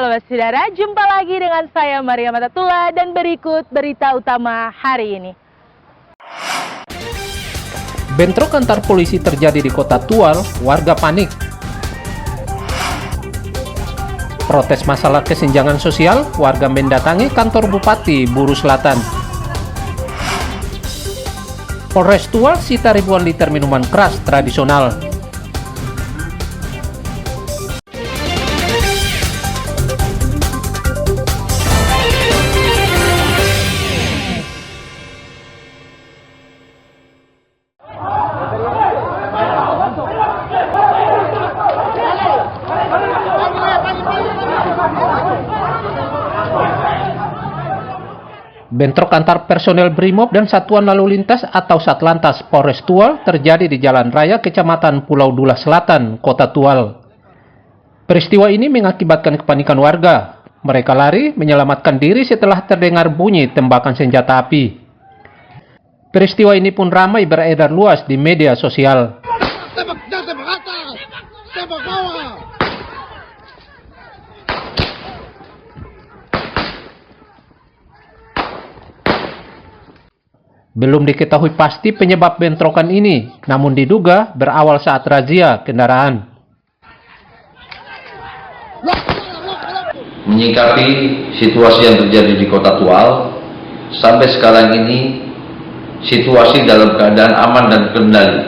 Halo saudara, jumpa lagi dengan saya Maria Matatula dan berikut berita utama hari ini. Bentrok antar polisi terjadi di Kota Tual, warga panik. Protes masalah kesenjangan sosial, warga mendatangi kantor Bupati Buru Selatan. Polres Tual sita ribuan liter minuman keras tradisional. Bentrok antar personel Brimob dan Satuan Lalu Lintas atau Satlantas Polres Tual terjadi di Jalan Raya Kecamatan Pulau Dula Selatan, Kota Tual. Peristiwa ini mengakibatkan kepanikan warga. Mereka lari menyelamatkan diri setelah terdengar bunyi tembakan senjata api. Peristiwa ini pun ramai beredar luas di media sosial. Belum diketahui pasti penyebab bentrokan ini, namun diduga berawal saat razia kendaraan. Menyikapi situasi yang terjadi di Kota Tual, sampai sekarang ini situasi dalam keadaan aman dan terkendali.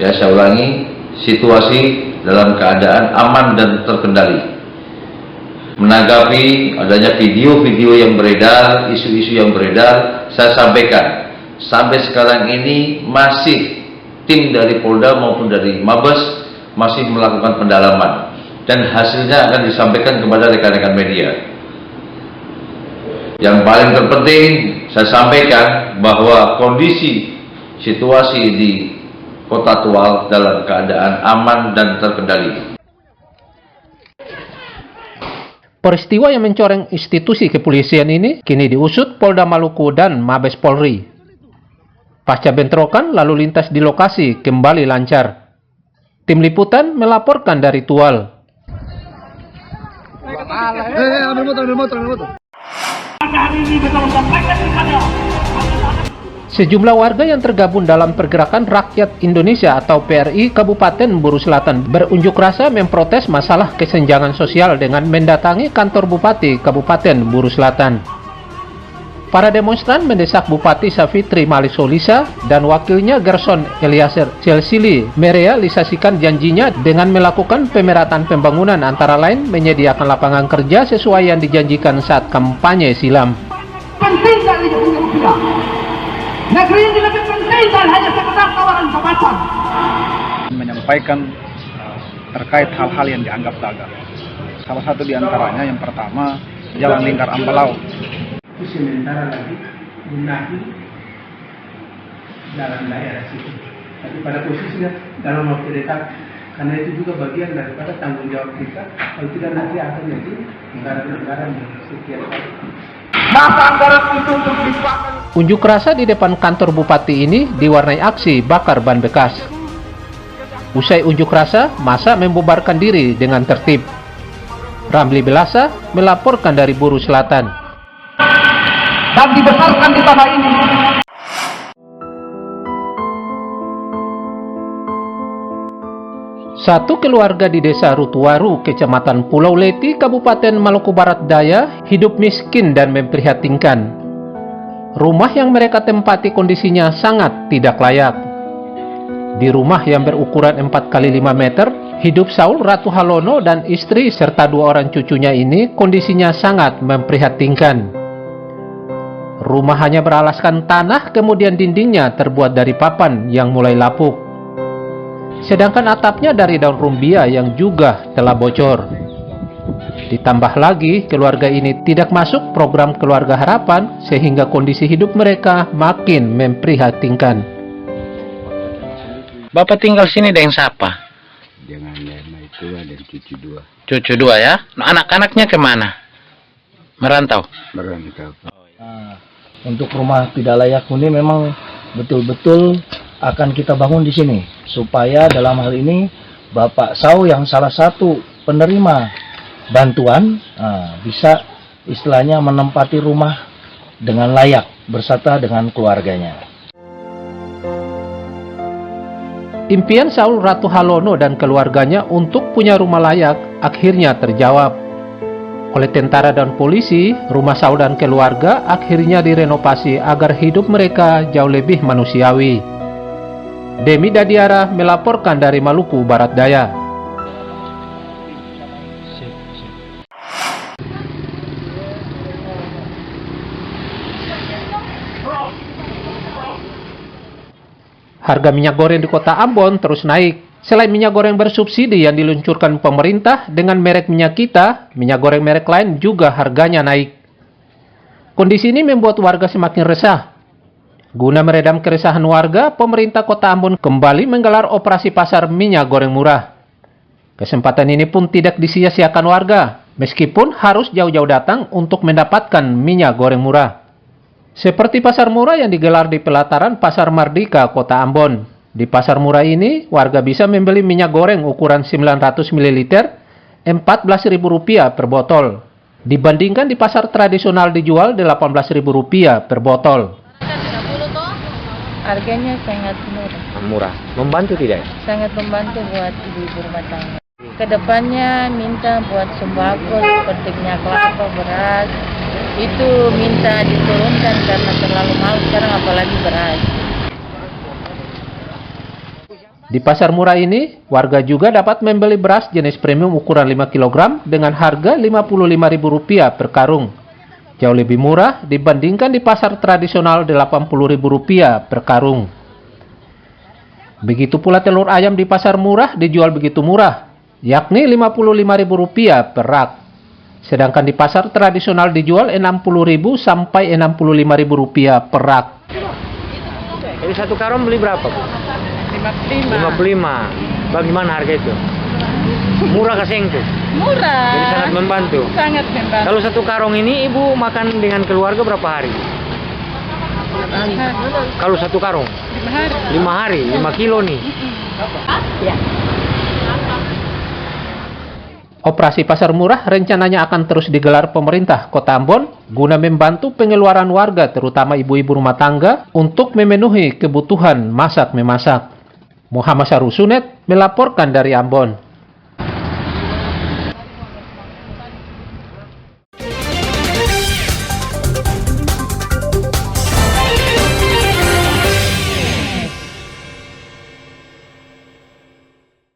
Ya, saya ulangi, situasi dalam keadaan aman dan terkendali. Menanggapi adanya video-video yang beredar, isu-isu yang beredar, saya sampaikan, sampai sekarang ini masih tim dari Polda maupun dari Mabes masih melakukan pendalaman dan hasilnya akan disampaikan kepada rekan-rekan media. Yang paling terpenting saya sampaikan bahwa kondisi situasi di Kota Tual dalam keadaan aman dan terkendali. Peristiwa yang mencoreng institusi kepolisian ini kini diusut Polda Maluku dan Mabes Polri. Pasca bentrokan, lalu lintas di lokasi kembali lancar. Tim liputan melaporkan dari Tual. Sejumlah warga yang tergabung dalam Pergerakan Rakyat Indonesia atau PRI Kabupaten Buru Selatan berunjuk rasa memprotes masalah kesenjangan sosial dengan mendatangi kantor Bupati Kabupaten Buru Selatan. Para demonstran mendesak Bupati Safitri Malisolisa dan wakilnya Gerson Eliezer Celsili merealisasikan janjinya dengan melakukan pemerataan pembangunan, antara lain menyediakan lapangan kerja sesuai yang dijanjikan saat kampanye silam. Negeri ini lebih penting dan hanya sekedar tawaran jabatan. Menyampaikan terkait hal-hal yang dianggap gagal. Salah satu di antaranya yang pertama, Jalan Lingkar Ambalau. Sementara lagi benahi jalan daerah situ. Tapi pada posisinya dalam waktu dekat, karena itu juga bagian daripada tanggung jawab kita. Kalau tidak nanti akan jadi negara-negara yang setiap kali. Maka anggaran itu untuk dipakai. Unjuk rasa di depan kantor bupati ini diwarnai aksi bakar ban bekas. Usai unjuk rasa, massa membubarkan diri dengan tertib. Ramli Belasa melaporkan dari Buru Selatan. Dan dibesarkan di tanah ini. Satu keluarga di Desa Rutuwaru, Kecamatan Pulau Leti, Kabupaten Maluku Barat Daya, hidup miskin dan memprihatinkan. Rumah yang mereka tempati kondisinya sangat tidak layak. Di rumah yang berukuran 4x5 meter, hidup Saul Ratu Halono dan istri serta 2 orang cucunya ini kondisinya sangat memprihatinkan. Rumah hanya beralaskan tanah, kemudian dindingnya terbuat dari papan yang mulai lapuk. Sedangkan atapnya dari daun rumbia yang juga telah bocor. Ditambah lagi, keluarga ini tidak masuk program Keluarga Harapan sehingga kondisi hidup mereka makin memprihatinkan. Bapak tinggal sini dengan siapa? Dengan nenek tua dan cucu 2. Cucu 2 ya? Nah, anak-anaknya kemana? Merantau? Merantau. Untuk rumah tidak layak huni memang betul-betul akan kita bangun di sini supaya dalam hal ini Bapak Sau yang salah satu penerima bantuan, bisa istilahnya menempati rumah dengan layak berserta dengan keluarganya. Impian Saul Ratu Halono dan keluarganya untuk punya rumah layak akhirnya terjawab. Oleh tentara dan polisi, rumah Saul dan keluarga akhirnya direnovasi agar hidup mereka jauh lebih manusiawi. Demi Dadiara melaporkan dari Maluku Barat Daya. Harga minyak goreng di kota Ambon terus naik. Selain minyak goreng bersubsidi yang diluncurkan pemerintah dengan merek minyak kita, minyak goreng merek lain juga harganya naik. Kondisi ini membuat warga semakin resah. Guna meredam keresahan warga, pemerintah kota Ambon kembali menggelar operasi pasar minyak goreng murah. Kesempatan ini pun tidak disia-siakan warga, meskipun harus jauh-jauh datang untuk mendapatkan minyak goreng murah. Seperti pasar murah yang digelar di pelataran Pasar Mardika, kota Ambon. Di pasar murah ini, warga bisa membeli minyak goreng ukuran 900 ml Rp14.000 per botol. Dibandingkan di pasar tradisional dijual Rp18.000 per botol. Harganya sangat murah. Murah. Membantu tidak? Sangat membantu buat ibu-ibu rumah tangga. Kedepannya minta buat sembako seperti minyak kelapa, beras. Itu minta diturunkan karena terlalu mahal sekarang, apalagi beras. Di pasar murah ini, warga juga dapat membeli beras jenis premium ukuran 5 kg dengan harga Rp55.000 per karung. Jauh lebih murah dibandingkan di pasar tradisional Rp80.000 per karung. Begitu pula telur ayam di pasar murah dijual begitu murah, yakni Rp55.000 per rak. Sedangkan di pasar tradisional dijual Rp60.000 sampai Rp65.000 per rak. Jadi satu karung beli berapa, Bu? 55. Bagaimana harga itu? Murah kasih itu? Murah. Jadi sangat membantu. Sangat membantu. Kalau satu karung ini ibu makan dengan keluarga berapa hari? Kalau satu karung? 5 hari. 5 kilo nih. Ya. Operasi pasar murah rencananya akan terus digelar pemerintah kota Ambon guna membantu pengeluaran warga terutama ibu-ibu rumah tangga untuk memenuhi kebutuhan masak-memasak. Muhammad Sarusunet melaporkan dari Ambon.